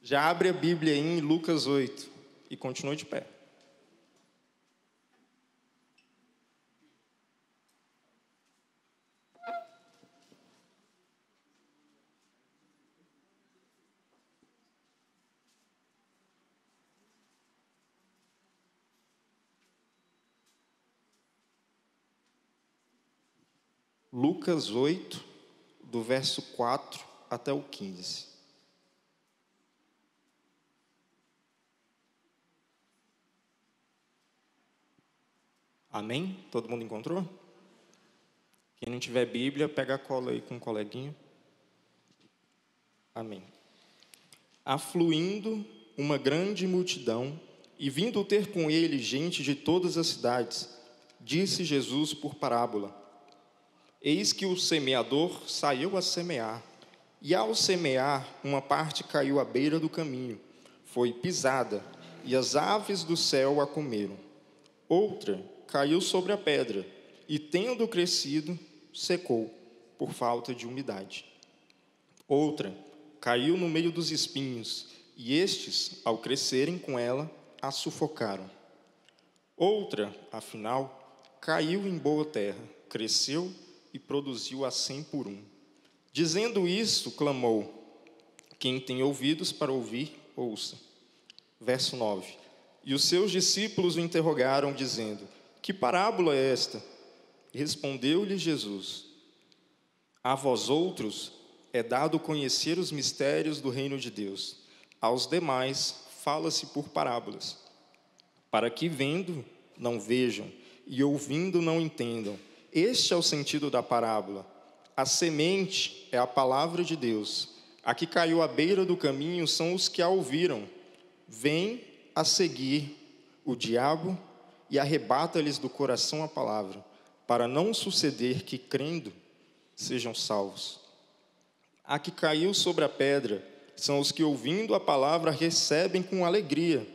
Já abre a Bíblia aí em Lucas 8 e continue de pé. Lucas 8, do verso 4 até o 15. Amém? Todo mundo encontrou? Quem não tiver Bíblia, pega a cola aí com um coleguinha. Amém. Afluindo uma grande multidão e vindo ter com ele gente de todas as cidades, disse Jesus por parábola: Eis que o semeador saiu a semear, e ao semear, uma parte caiu à beira do caminho, foi pisada, e as aves do céu a comeram. Outra caiu sobre a pedra, e tendo crescido, secou, por falta de umidade. Outra caiu no meio dos espinhos, e estes, ao crescerem com ela, a sufocaram. Outra, afinal, caiu em boa terra, cresceu e produziu a 100 por um. Dizendo isso, clamou: Quem tem ouvidos para ouvir, ouça. Verso 9. E os seus discípulos o interrogaram, dizendo: Que parábola é esta? E respondeu-lhe Jesus: A vós outros é dado conhecer os mistérios do reino de Deus. Aos demais fala-se por parábolas, para que vendo não vejam e ouvindo não entendam. Este é o sentido da parábola. A semente é a palavra de Deus. A que caiu à beira do caminho são os que a ouviram. Vem a seguir o diabo e arrebata-lhes do coração a palavra, para não suceder que, crendo, sejam salvos. A que caiu sobre a pedra são os que, ouvindo a palavra, recebem com alegria.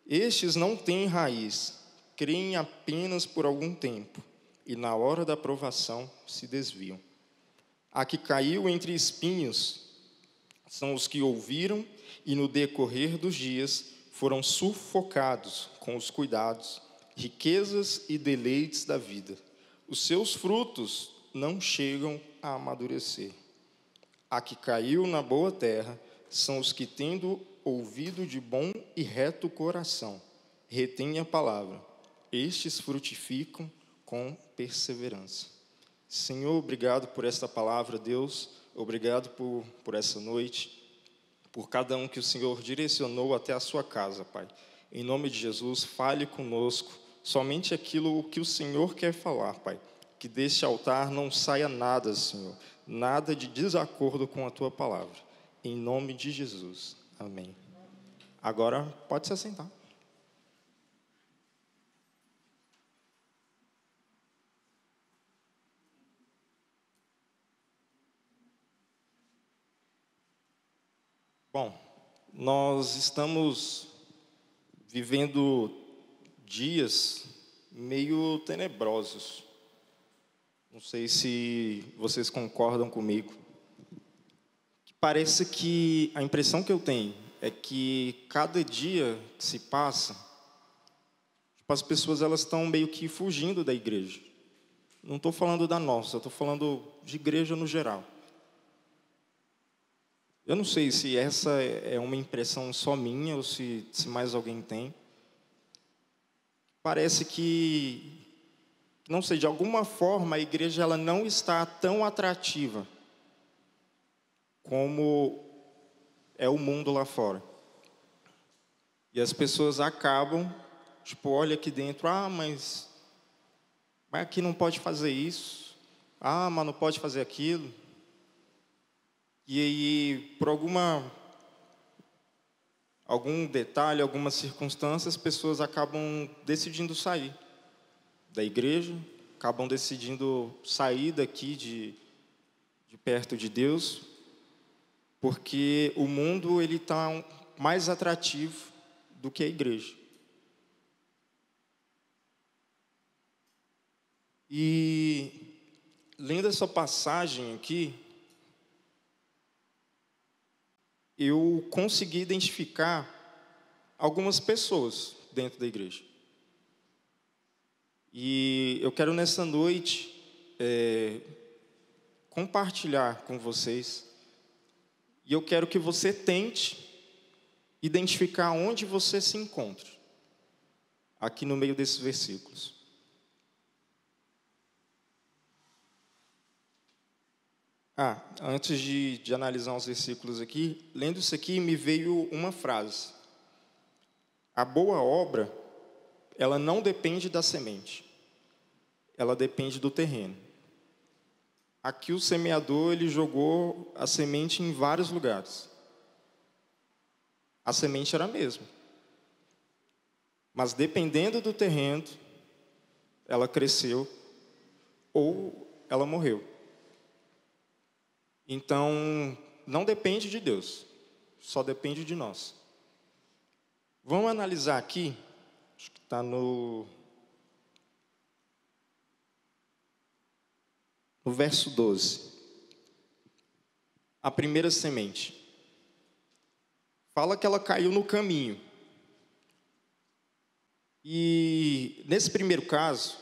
Estes não têm raiz, creem apenas por algum tempo, e na hora da provação se desviam. A que caiu entre espinhos são os que ouviram e no decorrer dos dias foram sufocados com os cuidados, riquezas e deleites da vida. Os seus frutos não chegam a amadurecer. A que caiu na boa terra são os que, tendo ouvido de bom e reto coração, retêm a palavra. Estes frutificam com perseverança. Senhor, obrigado por esta palavra, Deus. Obrigado por essa noite, por cada um que o Senhor direcionou até a sua casa, Pai. Em nome de Jesus, fale conosco somente aquilo que o Senhor quer falar, Pai. Que deste altar não saia nada, Senhor, nada de desacordo com a tua palavra. Em nome de Jesus. Amém. Agora pode se assentar. Bom, nós estamos vivendo dias meio tenebrosos. Não sei se vocês concordam comigo. Parece que a impressão que eu tenho é que cada dia que se passa, as pessoas elas estão meio que fugindo da igreja. Não estou falando da nossa, estou falando de igreja no geral. Eu não sei se essa é uma impressão só minha ou se mais alguém tem. Parece que, não sei, de alguma forma a igreja ela não está tão atrativa como é o mundo lá fora. E as pessoas acabam, olha aqui dentro, mas aqui não pode fazer isso, mas não pode fazer aquilo. E aí, por algum detalhe, alguma circunstância, as pessoas acabam decidindo sair da igreja, acabam decidindo sair daqui de perto de Deus, porque o mundo ele está mais atrativo do que a igreja. E lendo essa passagem aqui, eu consegui identificar algumas pessoas dentro da igreja. E eu quero nessa noite compartilhar com vocês, e eu quero que você tente identificar onde você se encontra, aqui no meio desses versículos. Antes de analisar os versículos aqui, lendo isso aqui, me veio uma frase. A boa obra, ela não depende da semente, ela depende do terreno. Aqui o semeador, ele jogou a semente em vários lugares. A semente era a mesma. Mas dependendo do terreno, ela cresceu ou ela morreu. Então, não depende de Deus, só depende de nós. Vamos analisar aqui, acho que está no verso 12. A primeira semente. Fala que ela caiu no caminho. E nesse primeiro caso,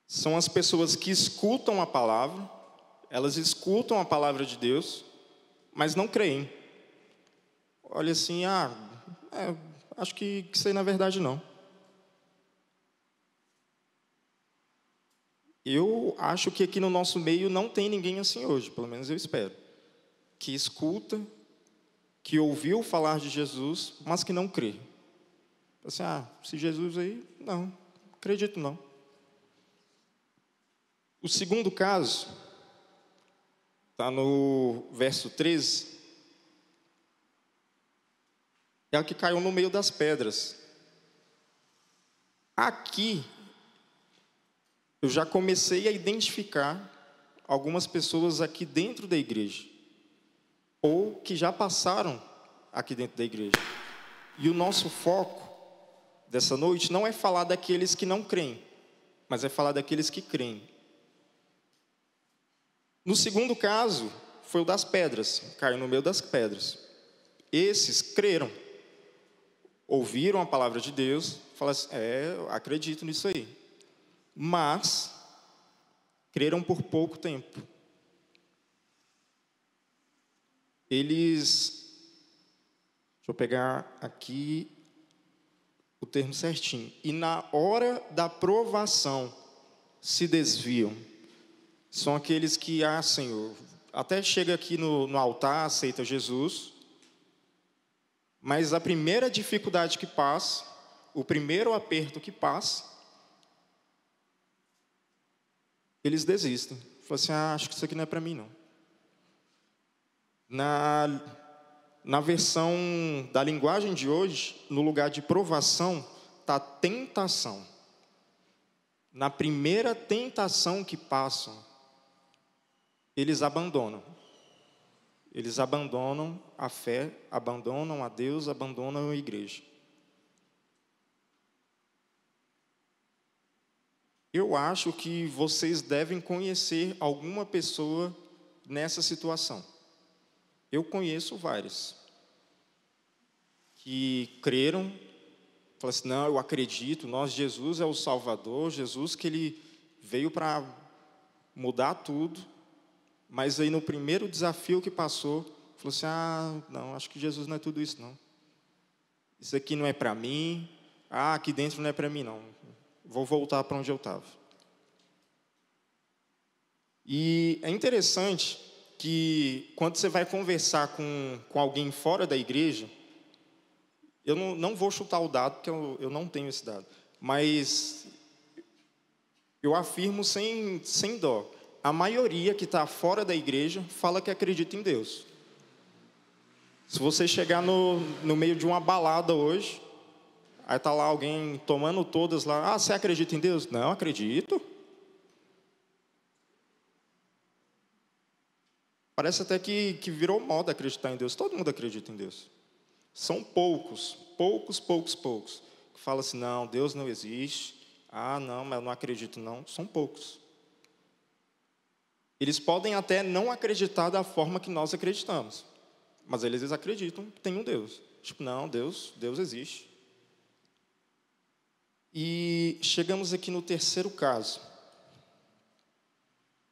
são as pessoas que escutam a palavra, elas escutam a palavra de Deus, mas não creem. Olha assim, acho que isso aí na verdade não. Eu acho que aqui no nosso meio não tem ninguém assim hoje, pelo menos eu espero. Que escuta, que ouviu falar de Jesus, mas que não crê. Assim, se Jesus aí, não, acredito não. O segundo caso, está no verso 13, é a que caiu no meio das pedras. Aqui, eu já comecei a identificar algumas pessoas aqui dentro da igreja, ou que já passaram aqui dentro da igreja. E o nosso foco dessa noite não é falar daqueles que não creem, mas é falar daqueles que creem. No segundo caso, foi o das pedras, caiu no meio das pedras. Esses creram, ouviram a palavra de Deus, falaram assim, eu acredito nisso aí. Mas, creram por pouco tempo. Deixa eu pegar aqui o termo certinho. E na hora da provação, se desviam. São aqueles que, Senhor, até chega aqui no altar, aceita Jesus, mas a primeira dificuldade que passa, o primeiro aperto que passa, eles desistem. Falam assim, acho que isso aqui não é para mim, não. Na versão da linguagem de hoje, no lugar de provação, está tentação. Na primeira tentação que passam, eles abandonam. Eles abandonam a fé, abandonam a Deus, abandonam a igreja. Eu acho que vocês devem conhecer alguma pessoa nessa situação. Eu conheço várias que creram, falaram assim, não, eu acredito, Jesus é o Salvador, Jesus que Ele veio para mudar tudo, mas aí no primeiro desafio que passou, falou assim, não, acho que Jesus não é tudo isso não. Isso aqui não é para mim, aqui dentro não é para mim não, vou voltar para onde eu estava. E é interessante que quando você vai conversar com alguém fora da igreja, eu não vou chutar o dado, porque eu não tenho esse dado, mas eu afirmo sem dó, a maioria que está fora da igreja fala que acredita em Deus. Se você chegar no meio de uma balada hoje, aí está lá alguém tomando todas lá, você acredita em Deus? Não, acredito. Parece até que virou moda acreditar em Deus. Todo mundo acredita em Deus. São poucos que falam assim, não, Deus não existe. Não, mas eu não acredito não. São poucos. Eles podem até não acreditar da forma que nós acreditamos, mas eles acreditam que tem um Deus. Tipo, não, Deus existe. E chegamos aqui no terceiro caso,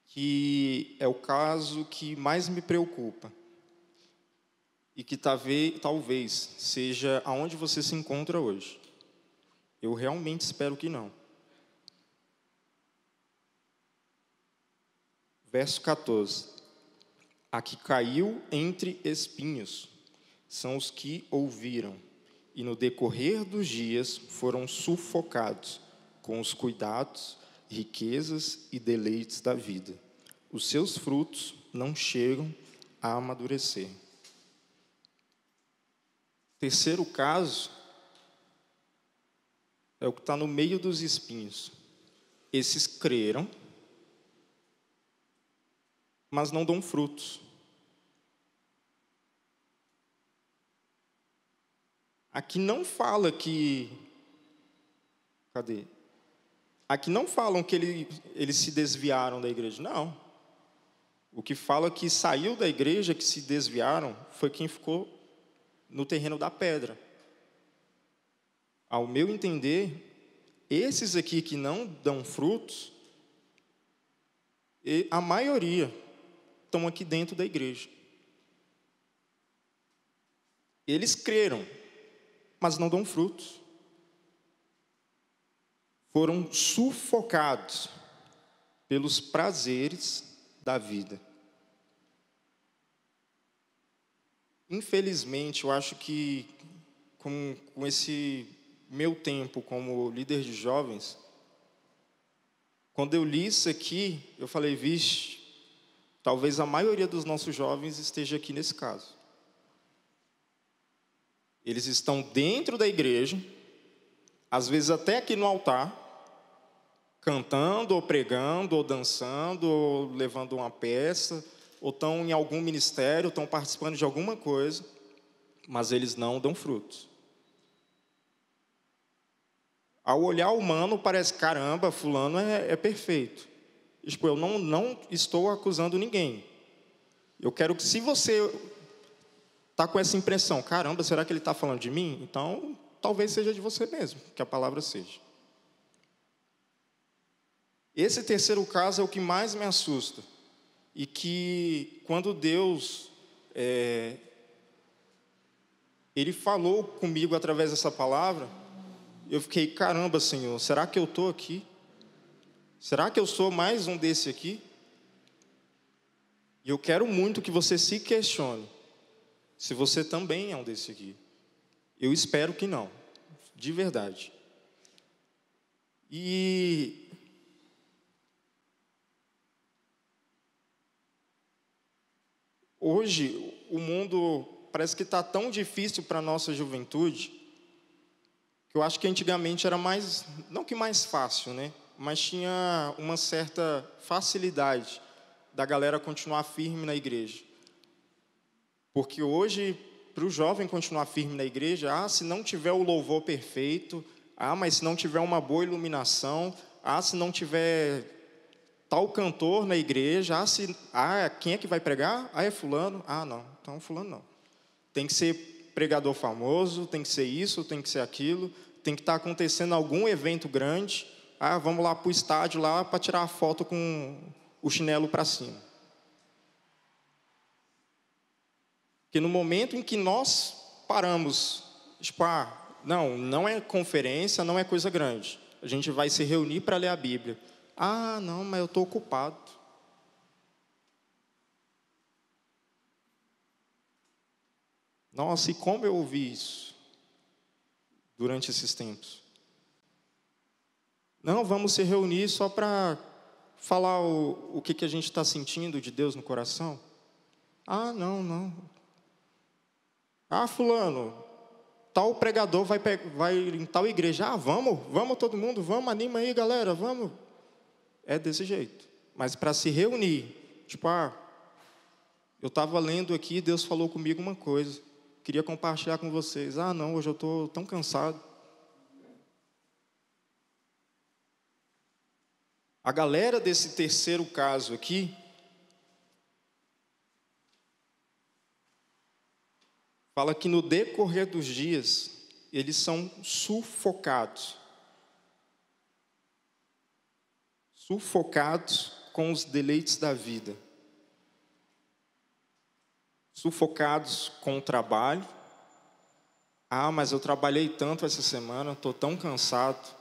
que é o caso que mais me preocupa e que talvez seja aonde você se encontra hoje. Eu realmente espero que não. Verso 14. A que caiu entre espinhos são os que ouviram, e no decorrer dos dias foram sufocados com os cuidados, riquezas e deleites da vida. Os seus frutos não chegam a amadurecer. Terceiro caso é o que está no meio dos espinhos. Esses creram, mas não dão frutos. Aqui não fala que... Cadê? Aqui não falam que eles se desviaram da igreja, não. O que fala que saiu da igreja, que se desviaram, foi quem ficou no terreno da pedra. Ao meu entender, esses aqui que não dão frutos, a maioria estão aqui dentro da igreja. Eles creram, mas não dão frutos. Foram sufocados pelos prazeres da vida. Infelizmente, eu acho que com esse meu tempo como líder de jovens, quando eu li isso aqui, eu falei, vixe, talvez a maioria dos nossos jovens esteja aqui nesse caso. Eles estão dentro da igreja, às vezes até aqui no altar, cantando, ou pregando, ou dançando, ou levando uma peça, ou estão em algum ministério, estão participando de alguma coisa, mas eles não dão frutos. Ao olhar humano, parece, caramba, fulano é perfeito. Tipo, eu não estou acusando ninguém. Eu quero que, se você está com essa impressão, caramba, será que ele está falando de mim? Então, talvez seja de você mesmo, que a palavra seja. Esse terceiro caso é o que mais me assusta. E que, quando Deus, Ele falou comigo através dessa palavra, eu fiquei, caramba, Senhor, será que eu estou aqui? Será que eu sou mais um desse aqui? E eu quero muito que você se questione, se você também é um desse aqui. Eu espero que não, de verdade. E hoje, o mundo parece que está tão difícil para a nossa juventude, que eu acho que antigamente era mais, não que mais fácil, né? Mas tinha uma certa facilidade da galera continuar firme na igreja. Porque hoje, para o jovem continuar firme na igreja, se não tiver o louvor perfeito, mas se não tiver uma boa iluminação, se não tiver tal cantor na igreja, quem é que vai pregar? É fulano? Não, então fulano não. Tem que ser pregador famoso, tem que ser isso, tem que ser aquilo, tem que estar acontecendo algum evento grande, vamos lá para o estádio lá para tirar a foto com o chinelo para cima. Porque no momento em que nós paramos, tipo, não é conferência, não é coisa grande, a gente vai se reunir para ler a Bíblia. Não, mas eu estou ocupado. Nossa, e como eu ouvi isso durante esses tempos? Não, vamos se reunir só para falar o que a gente está sentindo de Deus no coração? Não. Fulano, tal pregador vai em tal igreja. Vamos todo mundo, vamos, anima aí, galera, vamos. É desse jeito. Mas para se reunir, tipo, eu estava lendo aqui, Deus falou comigo uma coisa, queria compartilhar com vocês. Não, hoje eu estou tão cansado. A galera desse terceiro caso aqui, fala que no decorrer dos dias, eles são sufocados. Sufocados com os deleites da vida. Sufocados com o trabalho. Ah, mas eu trabalhei tanto essa semana, estou tão cansado.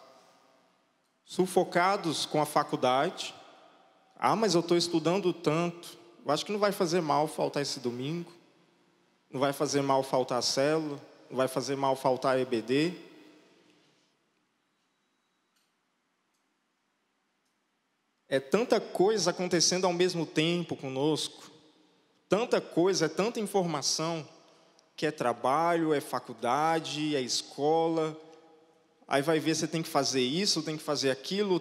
Sufocados com a faculdade. Ah, mas eu estou estudando tanto. Eu acho que não vai fazer mal faltar esse domingo. Não vai fazer mal faltar a célula. Não vai fazer mal faltar a EBD. É tanta coisa acontecendo ao mesmo tempo conosco. Tanta coisa, é tanta informação. Que é trabalho, é faculdade, é escola. Aí vai ver, você tem que fazer isso, tem que fazer aquilo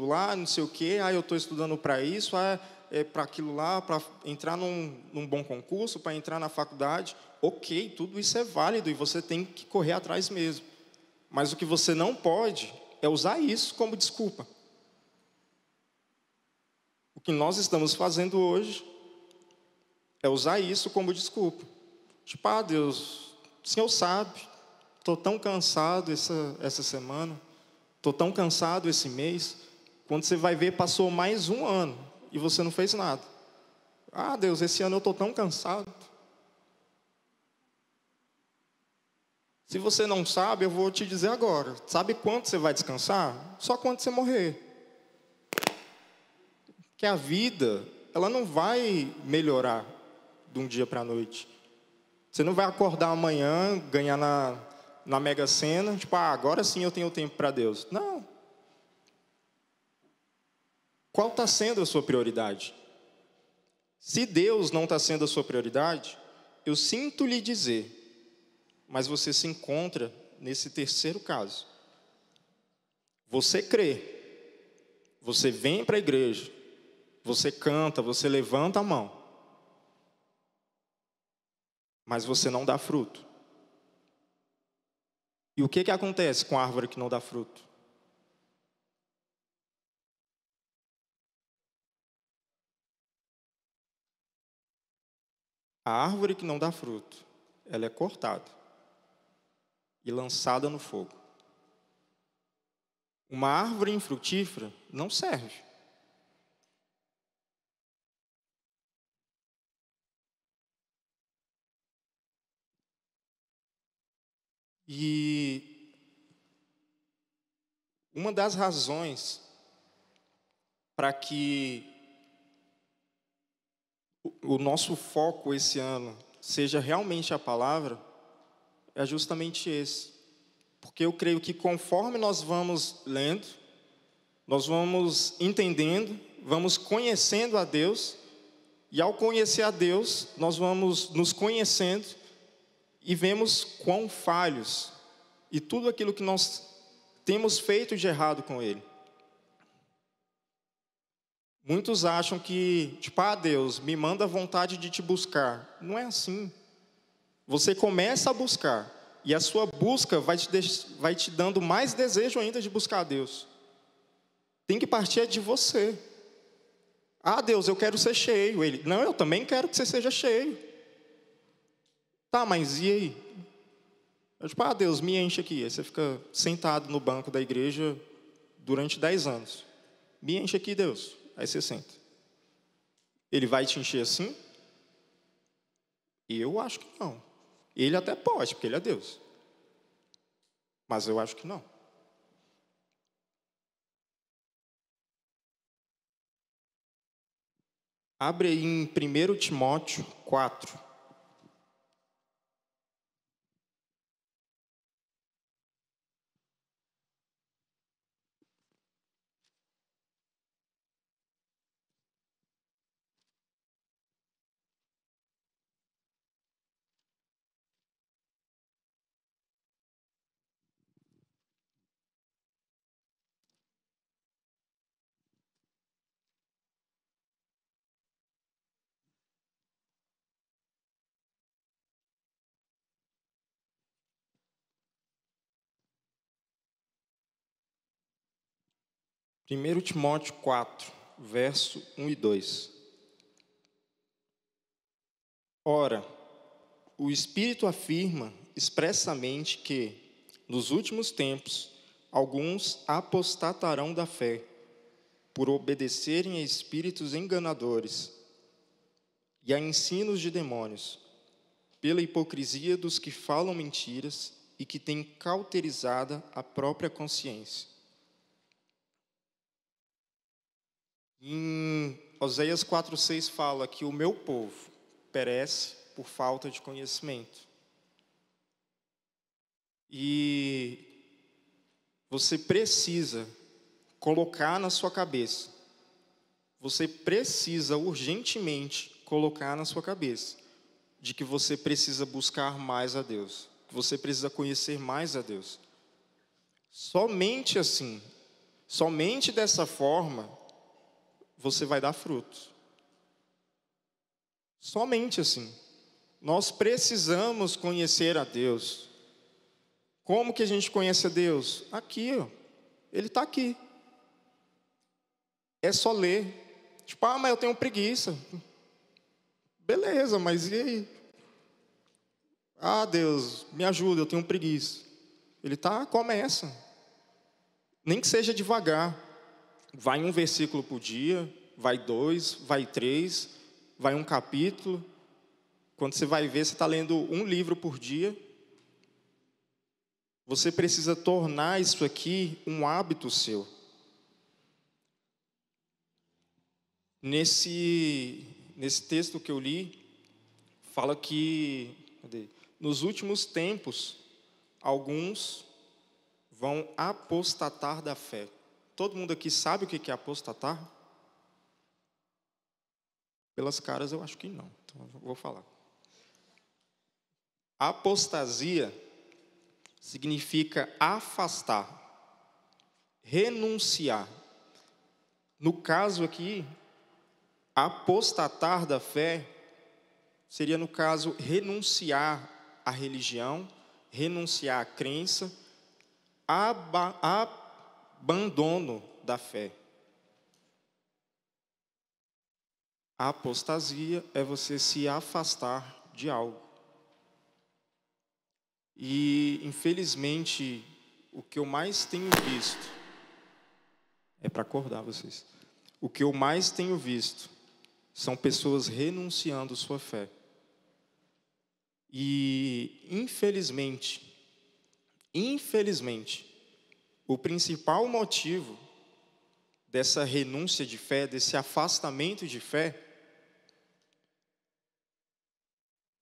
lá, não sei o quê. Ah, eu estou estudando para isso, é para aquilo lá, para entrar num bom concurso, para entrar na faculdade. Ok, tudo isso é válido e você tem que correr atrás mesmo. Mas o que você não pode é usar isso como desculpa. O que nós estamos fazendo hoje é usar isso como desculpa. Tipo, ah, Deus, o Senhor sabe, estou tão cansado essa semana, estou tão cansado esse mês. Quando você vai ver, passou mais um ano e você não fez nada. Ah, Deus, esse ano eu estou tão cansado. Se você não sabe, eu vou te dizer agora. Sabe quanto você vai descansar? Só quando você morrer. Que a vida, ela não vai melhorar de um dia para a noite. Você não vai acordar amanhã, ganhar na Mega Sena, tipo, agora sim eu tenho tempo para Deus. Não. Qual está sendo a sua prioridade? Se Deus não está sendo a sua prioridade, eu sinto lhe dizer, mas você se encontra nesse terceiro caso. Você crê, você vem para a igreja, você canta, você levanta a mão, mas você não dá fruto. E o que acontece com a árvore que não dá fruto? A árvore que não dá fruto, ela é cortada e lançada no fogo. Uma árvore infrutífera não serve. E uma das razões para que o nosso foco esse ano seja realmente a palavra é justamente esse. Porque eu creio que conforme nós vamos lendo, nós vamos entendendo, vamos conhecendo a Deus, e ao conhecer a Deus, nós vamos nos conhecendo e vemos quão falhos e tudo aquilo que nós temos feito de errado com Ele. Muitos acham que, tipo, ah, Deus, me manda a vontade de te buscar. Não é assim. Você começa a buscar, e a sua busca vai te dando mais desejo ainda de buscar a Deus. Tem que partir de você. Ah, Deus, eu quero ser cheio. Ele, não, eu também quero que você seja cheio. Tá, mas e aí? Eu, tipo, ah, Deus, me enche aqui. Aí você fica sentado no banco da igreja durante 10 anos. Me enche aqui, Deus. Aí você senta. Ele vai te encher assim? Eu acho que não. Ele até pode, porque ele é Deus. Mas eu acho que não. Abre aí em 1 Timóteo 4. 1 Timóteo 4, verso 1 e 2. Ora, o Espírito afirma expressamente que, nos últimos tempos, alguns apostatarão da fé, por obedecerem a espíritos enganadores e a ensinos de demônios, pela hipocrisia dos que falam mentiras e que têm cauterizada a própria consciência. Em Oséias 4,6 fala que o meu povo perece por falta de conhecimento. E você precisa colocar na sua cabeça, você precisa urgentemente colocar na sua cabeça, de que você precisa buscar mais a Deus, que você precisa conhecer mais a Deus. Somente assim, somente dessa forma, você vai dar frutos. Somente assim. Nós precisamos conhecer a Deus. Como que a gente conhece a Deus? Aqui, ó. Ele está aqui. É só ler. Tipo, mas eu tenho preguiça. Beleza, mas e aí? Deus, me ajuda, eu tenho preguiça. Ele começa. Nem que seja devagar. Vai um versículo por dia, vai 2, vai 3, vai um capítulo. Quando você vai ver, você está lendo um livro por dia. Você precisa tornar isso aqui um hábito seu. Nesse texto que eu li, fala que, nos últimos tempos, alguns vão apostatar da fé. Todo mundo aqui sabe o que é apostatar? Pelas caras eu acho que não, então eu vou falar. Apostasia significa afastar, renunciar. No caso aqui, apostatar da fé seria, no caso, renunciar à religião, renunciar à crença, abandono da fé. A apostasia é você se afastar de algo. E, infelizmente, o que eu mais tenho visto, é para acordar vocês, o que eu mais tenho visto são pessoas renunciando à sua fé. E, infelizmente, o principal motivo dessa renúncia de fé, desse afastamento de fé,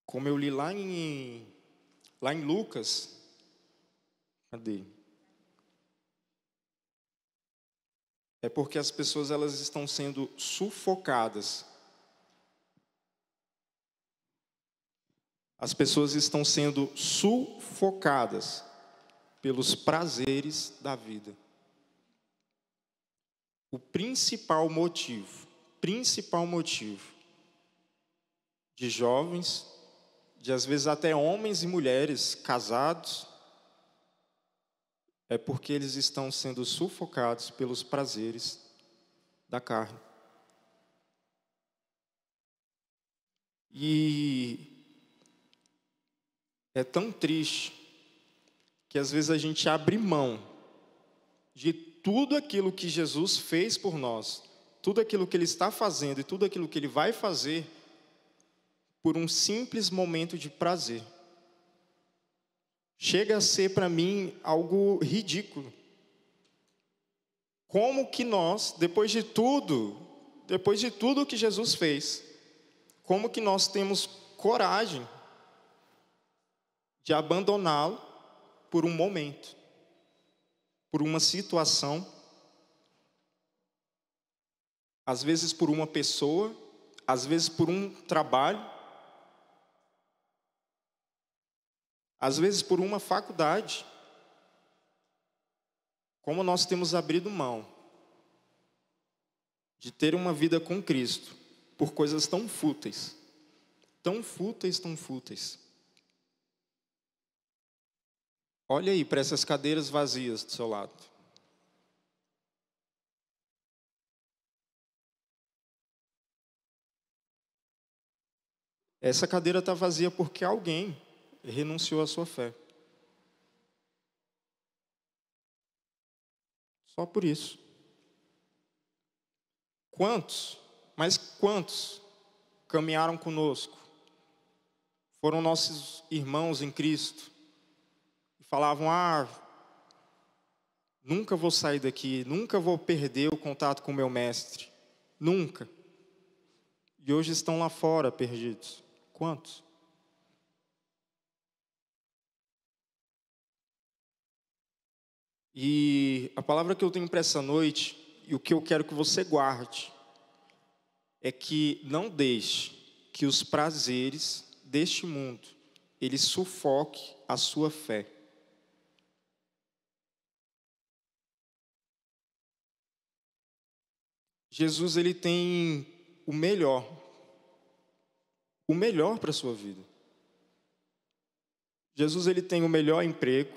como eu li lá em Lucas, é porque as pessoas elas estão sendo sufocadas. As pessoas estão sendo sufocadas pelos prazeres da vida. O principal motivo de jovens, de às vezes até homens e mulheres casados, é porque eles estão sendo sufocados pelos prazeres da carne. E é tão triste que às vezes a gente abre mão de tudo aquilo que Jesus fez por nós, tudo aquilo que Ele está fazendo e tudo aquilo que Ele vai fazer, por um simples momento de prazer. Chega a ser para mim algo ridículo. Como que nós, depois de tudo que Jesus fez, como que nós temos coragem de abandoná-lo por um momento, por uma situação, às vezes por uma pessoa, às vezes por um trabalho, às vezes por uma faculdade. Como nós temos abrido mão de ter uma vida com Cristo por coisas tão fúteis, tão fúteis, tão fúteis. Olha aí para essas cadeiras vazias do seu lado. Essa cadeira está vazia porque alguém renunciou à sua fé. Só por isso. Quantos, mas quantos caminharam conosco? Foram nossos irmãos em Cristo. E falavam, nunca vou sair daqui, nunca vou perder o contato com o meu mestre. Nunca. E hoje estão lá fora, perdidos. Quantos? E a palavra que eu tenho para essa noite, e o que eu quero que você guarde, é que não deixe que os prazeres deste mundo, ele sufoque a sua fé. Jesus, ele tem o melhor para a sua vida. Jesus, ele tem o melhor emprego.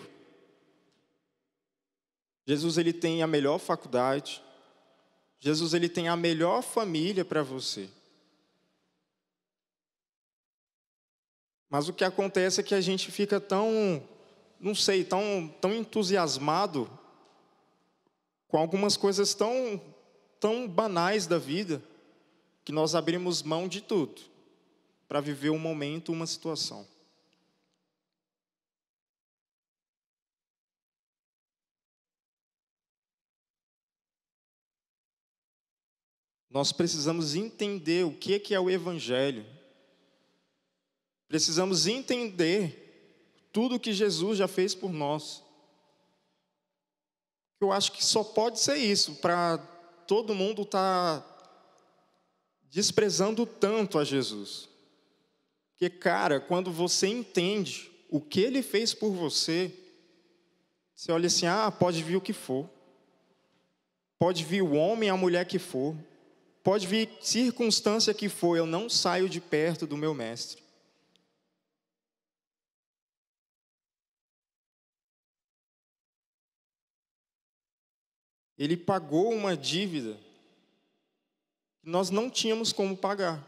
Jesus, ele tem a melhor faculdade. Jesus, ele tem a melhor família para você. Mas o que acontece é que a gente fica tão entusiasmado com algumas coisas tão banais da vida, que nós abrimos mão de tudo para viver um momento, uma situação. Nós precisamos entender o que é o Evangelho. Precisamos entender tudo que Jesus já fez por nós. Eu acho que só pode ser isso, para todo mundo estar desprezando tanto a Jesus. Porque, cara, quando você entende o que Ele fez por você, você olha assim, pode vir o que for. Pode vir o homem, a mulher que for. Pode vir circunstância que for, eu não saio de perto do meu mestre. Ele pagou uma dívida que nós não tínhamos como pagar.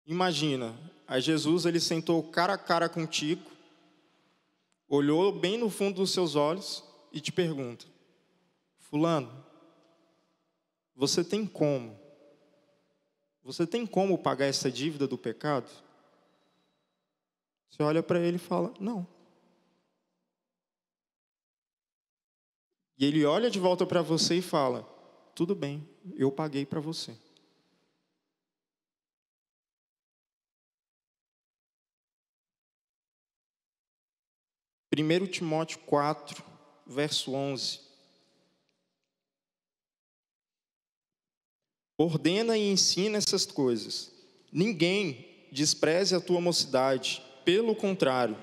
Imagina, a Jesus, ele sentou cara a cara contigo, olhou bem no fundo dos seus olhos e te pergunta, fulano, você tem como pagar essa dívida do pecado? Você olha para ele e fala, não. E ele olha de volta para você e fala, tudo bem, eu paguei para você. Primeiro Timóteo 4, verso 11. Ordena e ensina essas coisas. Ninguém despreze a tua mocidade. Pelo contrário,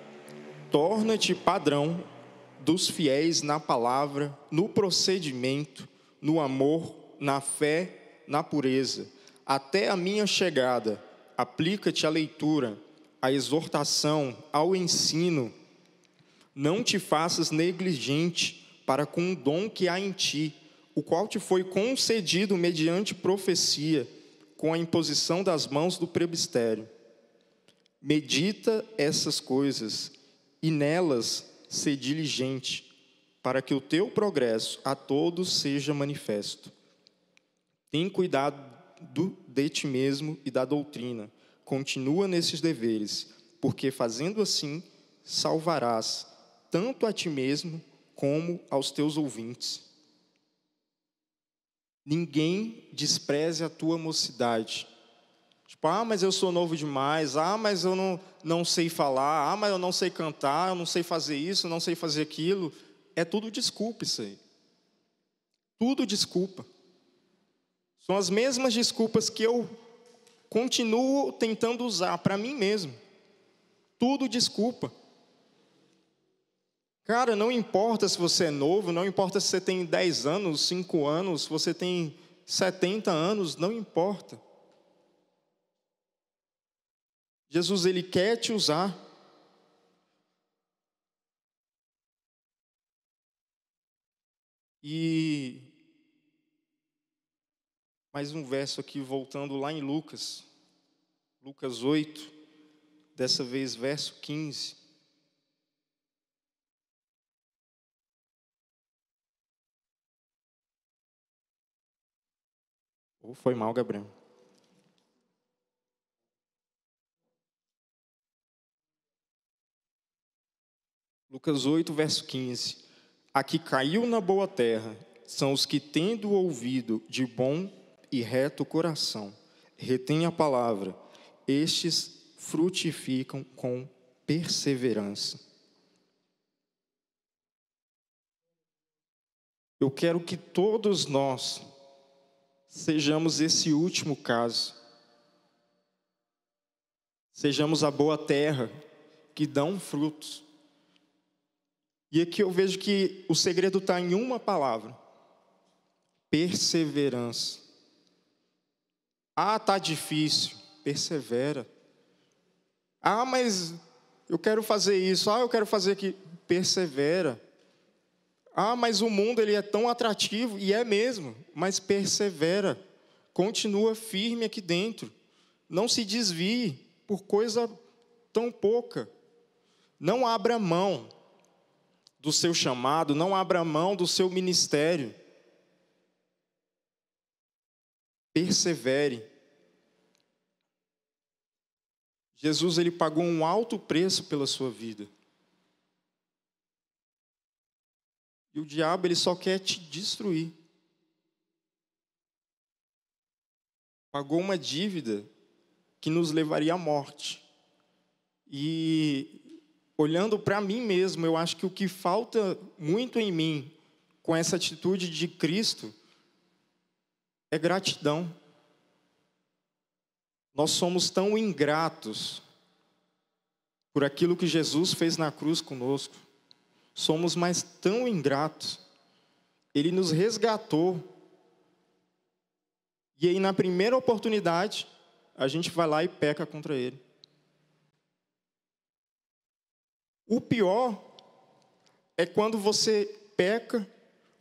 torna-te padrão dos fiéis na palavra, no procedimento, no amor, na fé, na pureza. Até a minha chegada, aplica-te à leitura, à exortação, ao ensino. Não te faças negligente para com o dom que há em ti, o qual te foi concedido mediante profecia, com a imposição das mãos do presbitério. Medita essas coisas, e nelas ser diligente, para que o teu progresso a todos seja manifesto. Tem cuidado de ti mesmo e da doutrina. Continua nesses deveres, porque fazendo assim, salvarás tanto a ti mesmo como aos teus ouvintes. Ninguém despreze a tua mocidade. Tipo, mas eu sou novo demais. Mas eu não sei falar. Mas eu não sei cantar. Eu não sei fazer isso, eu não sei fazer aquilo. É tudo desculpa isso aí. Tudo desculpa. São as mesmas desculpas que eu continuo tentando usar para mim mesmo. Tudo desculpa. Cara, não importa se você é novo, não importa se você tem 10 anos, 5 anos, se você tem 70 anos, não importa. Jesus, ele quer te usar. E Mais um verso aqui, voltando lá em Lucas. Lucas 8, dessa vez verso 15. Ou foi mal, Gabriel? Lucas 8, verso 15. A que caiu na boa terra são os que, tendo ouvido de bom e reto coração, retêm a palavra, estes frutificam com perseverança. Eu quero que todos nós sejamos esse último caso. Sejamos a boa terra que dão frutos. E aqui eu vejo que o segredo está em uma palavra: perseverança. Ah, está difícil, persevera. Ah, mas eu quero fazer isso. Ah, eu quero fazer aquilo. Persevera. Ah, mas o mundo ele é tão atrativo, e é mesmo, mas persevera. Continua firme aqui dentro. Não se desvie por coisa tão pouca. Não abra mão do seu chamado, não abra mão do seu ministério. Persevere. Jesus ele pagou um alto preço pela sua vida. E o diabo ele só quer te destruir. Pagou uma dívida que nos levaria à morte. E olhando para mim mesmo, eu acho que o que falta muito em mim com essa atitude de Cristo é gratidão. Nós somos tão ingratos por aquilo que Jesus fez na cruz conosco. Somos mais tão ingratos. Ele nos resgatou. E aí, na primeira oportunidade, a gente vai lá e peca contra Ele. O pior é quando você peca,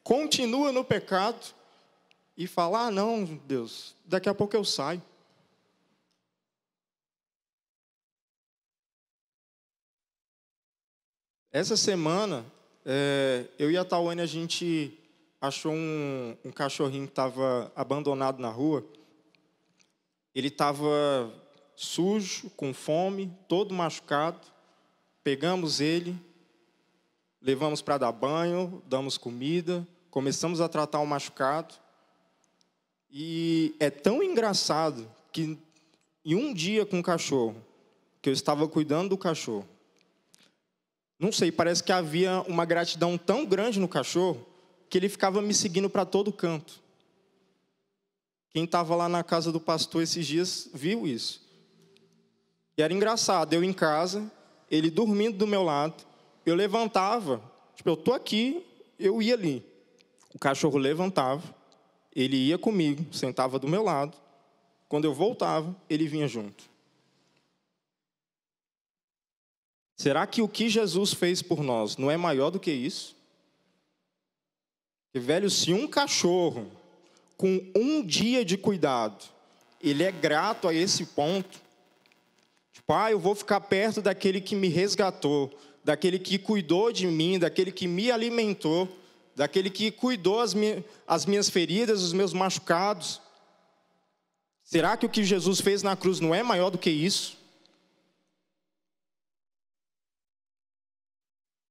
continua no pecado e fala: ah, não, Deus, daqui a pouco eu saio. Essa semana, eu e a Tawane, a gente achou um cachorrinho que estava abandonado na rua. Ele estava sujo, com fome, todo machucado. Pegamos ele, levamos para dar banho, damos comida, começamos a tratar o machucado. E é tão engraçado que em um dia com o cachorro, que eu estava cuidando do cachorro, não sei, parece que havia uma gratidão tão grande no cachorro que ele ficava me seguindo para todo canto. Quem estava lá na casa do pastor esses dias viu isso. E era engraçado, eu em casa, ele dormindo do meu lado, eu levantava, eu estou aqui, eu ia ali. O cachorro levantava, ele ia comigo, sentava do meu lado. Quando eu voltava, ele vinha junto. Será que o que Jesus fez por nós não é maior do que isso? Porque, velho, se um cachorro com um dia de cuidado, ele é grato a esse ponto, tipo, eu vou ficar perto daquele que me resgatou, daquele que cuidou de mim, daquele que me alimentou, daquele que cuidou as minhas feridas, os meus machucados. Será que o que Jesus fez na cruz não é maior do que isso?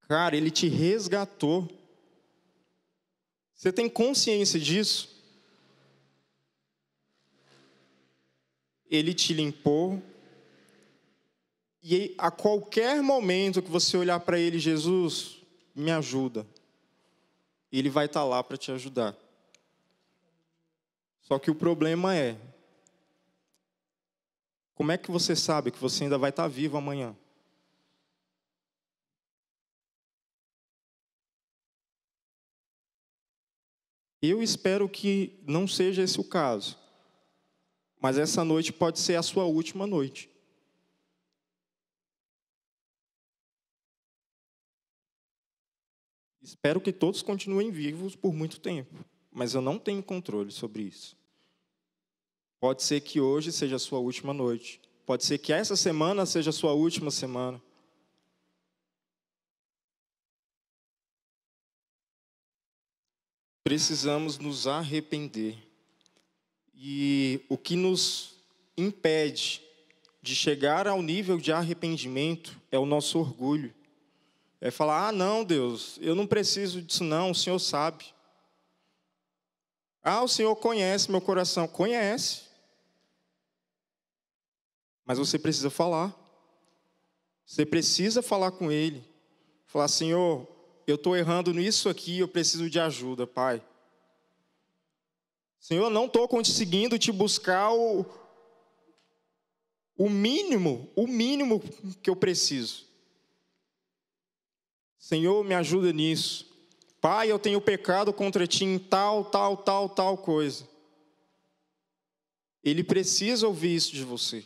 Cara, Ele te resgatou. Você tem consciência disso? Ele te limpou. E a qualquer momento que você olhar para Ele: Jesus, me ajuda, Ele vai estar lá para te ajudar. Só que o problema é, como é que você sabe que você ainda vai estar vivo amanhã? Eu espero que não seja esse o caso. Mas essa noite pode ser a sua última noite. Espero que todos continuem vivos por muito tempo. Mas eu não tenho controle sobre isso. Pode ser que hoje seja a sua última noite. Pode ser que essa semana seja a sua última semana. Precisamos nos arrepender. E o que nos impede de chegar ao nível de arrependimento é o nosso orgulho. É falar, não, Deus, eu não preciso disso não, o Senhor sabe. O Senhor conhece meu coração. Conhece. Mas você precisa falar. Você precisa falar com Ele. Falar, Senhor, eu estou errando nisso aqui, eu preciso de ajuda, Pai. Senhor, eu não estou conseguindo te buscar o mínimo que eu preciso. Senhor, me ajuda nisso. Pai, eu tenho pecado contra ti em tal coisa. Ele precisa ouvir isso de você.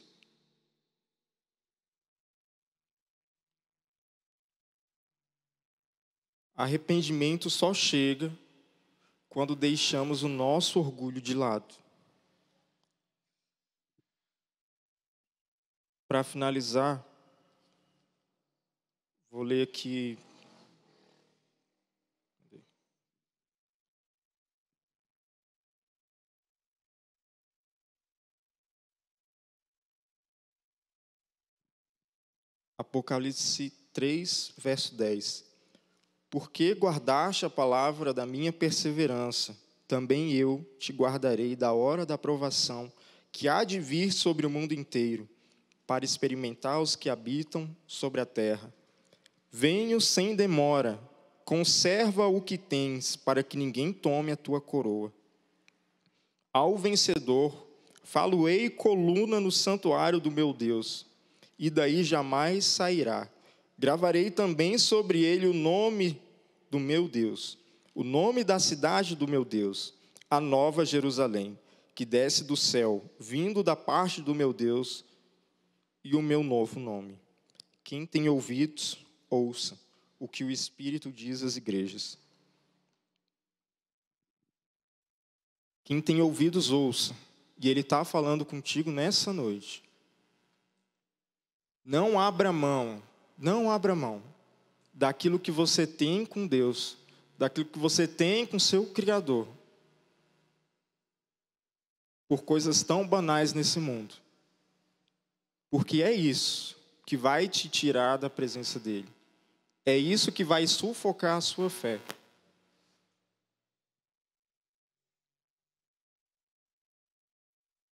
Arrependimento só chega quando deixamos o nosso orgulho de lado. Para finalizar, vou ler aqui. Apocalipse 3, verso 10. Porque guardaste a palavra da minha perseverança, também eu te guardarei da hora da provação, que há de vir sobre o mundo inteiro, para experimentar os que habitam sobre a terra. Venho sem demora, conserva o que tens, para que ninguém tome a tua coroa. Ao vencedor, falo-ei coluna no santuário do meu Deus, e daí jamais sairá. Gravarei também sobre ele o nome do meu Deus, o nome da cidade do meu Deus, a nova Jerusalém, que desce do céu, vindo da parte do meu Deus, e o meu novo nome. Quem tem ouvidos, ouça o que o Espírito diz às igrejas. Quem tem ouvidos, ouça. E Ele está falando contigo nessa noite. Não abra mão daquilo que você tem com Deus, daquilo que você tem com seu Criador, por coisas tão banais nesse mundo. Porque é isso que vai te tirar da presença dEle. É isso que vai sufocar a sua fé.